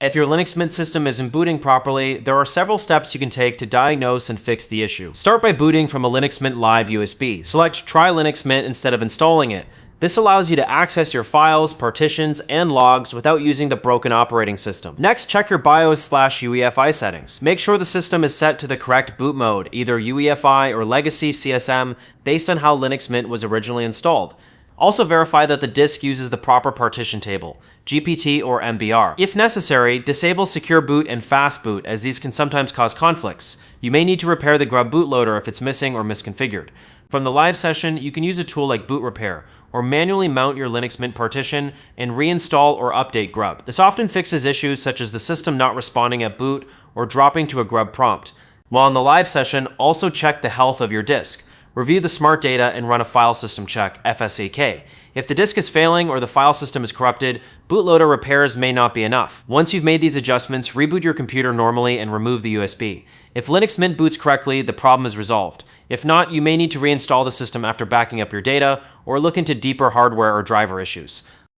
If your Linux Mint system isn't booting properly, there are several steps you can take to diagnose and fix the issue. Start by booting from a Linux Mint Live USB. Select Try Linux Mint instead of installing it. This allows you to access your files, partitions, and logs without using the broken operating system. Next, check your BIOS/UEFI settings. Make sure the system is set to the correct boot mode, either UEFI or Legacy CSM, based on how Linux Mint was originally installed. Also verify that the disk uses the proper partition table, GPT or MBR. If necessary, disable Secure Boot and Fast Boot, as these can sometimes cause conflicts. You may need to repair the grub bootloader if it's missing or misconfigured. From the live session, you can use a tool like Boot Repair, or manually mount your Linux Mint partition and reinstall or update grub. This often fixes issues such as the system not responding at boot or dropping to a grub prompt. While in the live session, also check the health of your disk. Review the smart data and run a file system check, FSAK. If the disk is failing or the file system is corrupted, bootloader repairs may not be enough. Once you've made these adjustments, reboot your computer normally and remove the USB. If Linux Mint boots correctly, the problem is resolved. If not, you may need to reinstall the system after backing up your data or look into deeper hardware or driver issues.